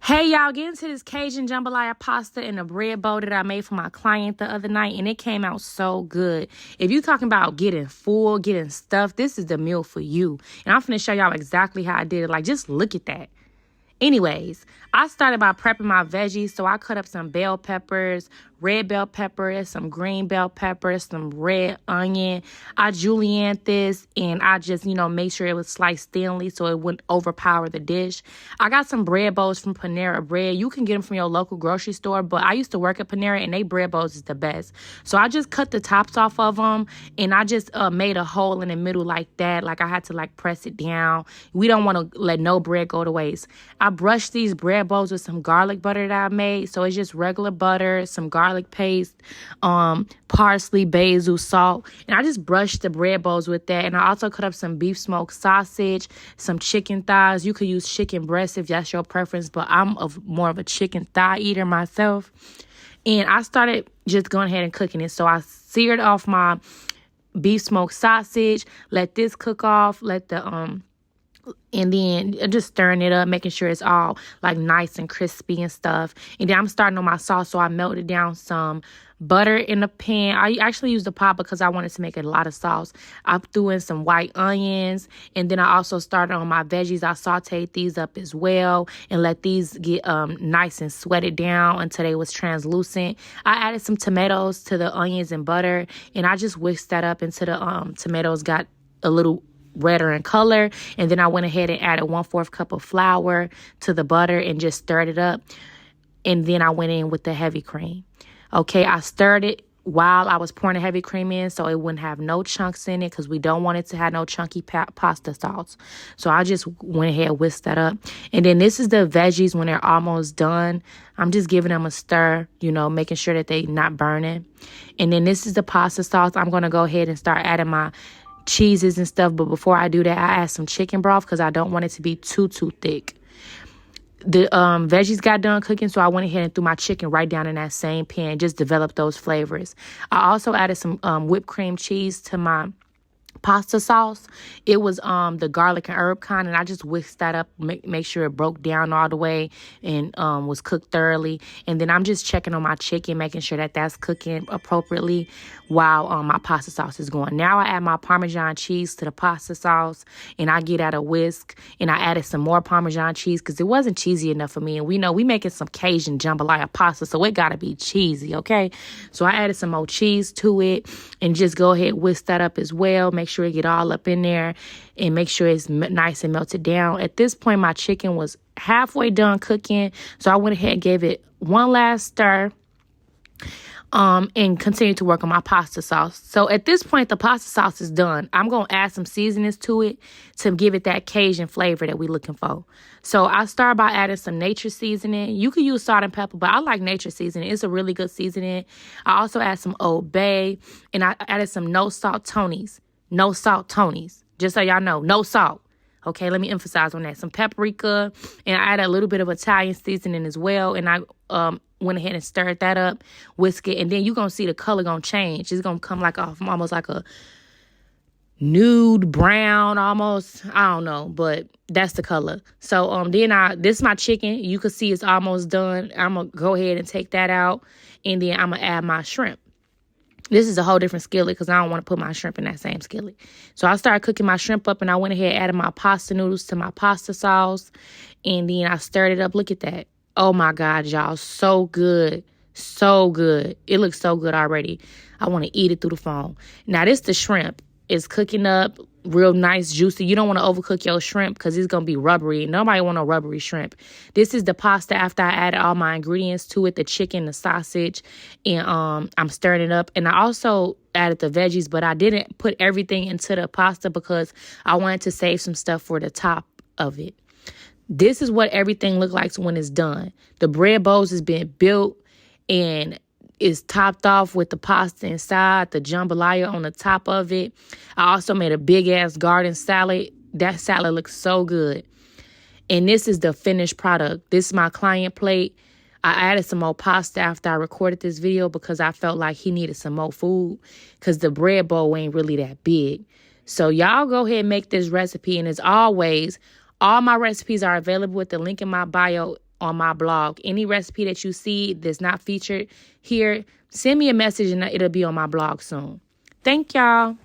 Hey, y'all, get into this Cajun Jambalaya pasta in a bread bowl that I made for my client the other night, and it came out so good. If you talking about getting full, getting stuffed, this is the meal for you. And I'm finna show y'all exactly how I did it. Like, just look at that. Anyways, I started by prepping my veggies. So I cut up some bell peppers, red bell peppers, some green bell peppers, some red onion. I julienne this and I just, made sure it was sliced thinly so it wouldn't overpower the dish. I got some bread bowls from Panera Bread. You can get them from your local grocery store, but I used to work at Panera and they bread bowls is the best. So I just cut the tops off of them and I just made a hole in the middle like that. Like I had to press it down. We don't want to let no bread go to waste. I brushed these bread bowls with some garlic butter that I made. So it's just regular butter, some garlic paste, parsley, basil, salt. And I just brushed the bread bowls with that. And I also cut up some beef smoked sausage, some chicken thighs. You could use chicken breast if that's your preference, but I'm more of a chicken thigh eater myself. And I started just going ahead and cooking it. So I seared off my beef smoked sausage, let this cook off, and then just stirring it up, making sure it's all nice and crispy and stuff. And then I'm starting on my sauce, so I melted down some butter in the pan. I actually used the pot because I wanted to make a lot of sauce. I threw in some white onions, and then I also started on my veggies. I sauteed these up as well and let these get nice and sweated down until they was translucent. I added some tomatoes to the onions and butter, and I just whisked that up until the tomatoes got a little redder in color. And then I went ahead and added 1/4 cup of flour to the butter and just stirred it up. And then I went in with the heavy cream. Okay, I stirred it while I was pouring the heavy cream in so it wouldn't have no chunks in it because we don't want it to have no chunky pasta sauce. So I just went ahead and whisked that up. And then this is the veggies when they're almost done. I'm just giving them a stir, making sure that they're not burning. And then this is the pasta sauce. I'm going to go ahead and start adding my cheeses and stuff, but before I do that, I add some chicken broth because I don't want it to be too thick. The veggies got done cooking, so I went ahead and threw my chicken right down in that same pan, just develop those flavors. I also added some whipped cream cheese to my pasta sauce. It was the garlic and herb kind, and I just whisked that up, make sure it broke down all the way and was cooked thoroughly. And then I'm just checking on my chicken, making sure that that's cooking appropriately while my pasta sauce is going. Now I add my Parmesan cheese to the pasta sauce, and I get out a whisk, and I added some more Parmesan cheese because it wasn't cheesy enough for me. And we know we making some Cajun jambalaya pasta, so it gotta be cheesy, okay? So I added some more cheese to it, and just go ahead whisk that up as well. Make sure it get all up in there and make sure it's nice and melted down. At this point, my chicken was halfway done cooking, so I went ahead and gave it one last stir and continued to work on my pasta sauce. So at this point, the pasta sauce is done. I'm going to add some seasonings to it to give it that Cajun flavor that we're looking for. So I start by adding some nature seasoning. You can use salt and pepper, but I like nature seasoning. It's a really good seasoning. I also add some Old Bay, and I added some no salt Tonys. No salt Tonys. Just so y'all know, no salt. Okay, let me emphasize on that. Some paprika, and I added a little bit of Italian seasoning as well. And I went ahead and stirred that up, whisk it, and then you're going to see the color going to change. It's going to come almost like a nude brown almost. I don't know, but that's the color. So then this is my chicken. You can see it's almost done. I'm going to go ahead and take that out, and then I'm going to add my shrimp. This is a whole different skillet because I don't want to put my shrimp in that same skillet. So I started cooking my shrimp up, and I went ahead and added my pasta noodles to my pasta sauce. And then I stirred it up. Look at that. Oh, my God, y'all. So good. So good. It looks so good already. I want to eat it through the phone. Now, this the shrimp. It's cooking up real nice, juicy. You don't want to overcook your shrimp because it's going to be rubbery. Nobody want a rubbery shrimp. This is the pasta after I added all my ingredients to it, the chicken, the sausage, and I'm stirring it up. And I also added the veggies, but I didn't put everything into the pasta because I wanted to save some stuff for the top of it. This is what everything looks like when it's done. The bread bowls has been built and is topped off with the pasta inside, the jambalaya on the top of it. I also made a big-ass garden salad. That salad looks so good. And this is the finished product. This is my client plate. I added some more pasta after I recorded this video because I felt like he needed some more food because the bread bowl ain't really that big. So y'all go ahead and make this recipe. And as always, all my recipes are available with the link in my bio on my blog. Any recipe that you see that's not featured here, send me a message and it'll be on my blog soon. Thank y'all.